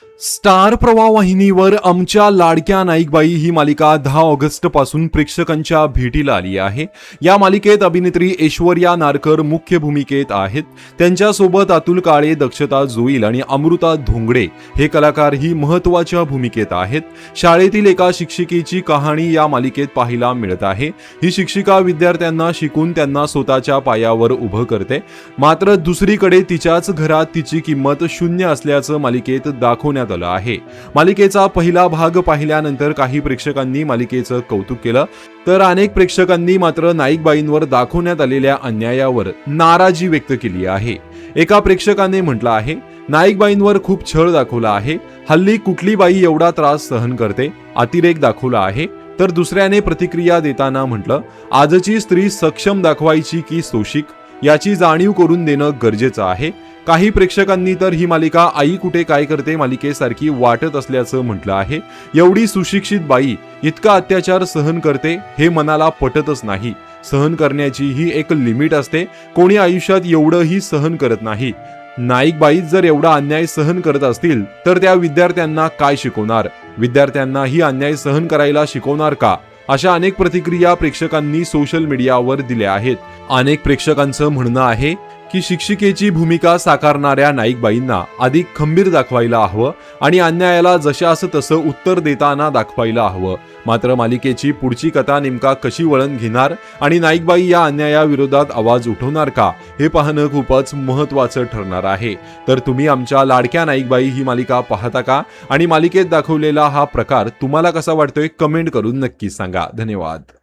Star प्रवाह वाहिनीवर आमच्या लाडक्या नाईकबाई ही मालिका 10 ऑगस्ट पासून प्रेक्षकांच्या भेटीला आली आहे। या मालिकेत अभिनेत्री ऐश्वर्या नारकर मुख्य भूमिकेत आहेत। त्यांच्यासोबत अतुल काळे, दक्षता जोईल आणि अमृता धोंगडे हे कलाकार ही महत्त्वाच्या भूमिकेत आहेत। शाळेतील एका शिक्षिकेची कहाणी या मालिकेत पाहायला मिळत आहे। ही शिक्षिका विद्यार्थ्यांना शिकून त्यांना स्वतःच्या पायावर उभं करते, मात्र दुसरीकडे तिच्याच घरात तिची किंमत शून्य असल्याचं मालिकेत दाखवण्यात आलं आहे। मालिकेचा पहिला भाग पाहिल्यानंतर काही प्रेक्षकांनी मालिकेचं कौतुक केलं, तर अनेक प्रेक्षकांनी मात्र नाईकबाईंवर दाखवण्यात आलेल्या अन्यायावर नाराजी व्यक्त केली आहे। एका प्रेक्षकाने म्हटलं आहे, नाईकबाईंवर खूप छळ दाखवला आहे। हल्ली कुठली बाई एवढा त्रास सहन करते, अतिरेक दाखवला आहे। तर दुसऱ्याने प्रतिक्रिया देताना म्हटलं, आजची स्त्री सक्षम दाखवायची की शोषिक याची जाणीव करून देणं गरजेचं आहे। काही प्रेक्षकांनी तर ही मालिका आई कुठे काय करते मालिकेसारखी वाटत असल्याचं म्हटलं आहे। एवढी सुशिक्षित बाई इतका अत्याचार सहन करते हे मनाला पटतच नाही। सहन करण्याची ही एक लिमिट असते, कोणी आयुष्यात एवढंही सहन करत नाही। नाईकबाई जर एवढा अन्याय सहन करत असतील तर त्या विद्यार्थ्यांना काय शिकवणार? विद्यार्थ्यांना ही अन्याय सहन करायला शिकवणार का? अशा अनेक प्रतिक्रिया प्रेक्षकांनी सोशल मीडियावर दिल्या आहेत। अनेक प्रेक्षकांचं म्हणणं आहे की शिक्षिकेची भूमिका साकारणाऱ्या नाईकबाईंना अधिक खंबीर दाखवायला हवं आणि अन्यायाला जशास तसं उत्तर देताना दाखवायला हवं। मात्र मालिकेची पुढची कथा नेमका कशी वळण घेणार आणि नाईकबाई या अन्यायाविरोधात आवाज उठवणार का, हे पाहणं खूपच महत्त्वाचं ठरणार आहे। तर तुम्ही आमच्या लाडक्या नाईकबाई ही मालिका पाहता का आणि मालिकेत दाखवलेला हा प्रकार तुम्हाला कसा वाटतोय कमेंट करून नक्की सांगा। धन्यवाद।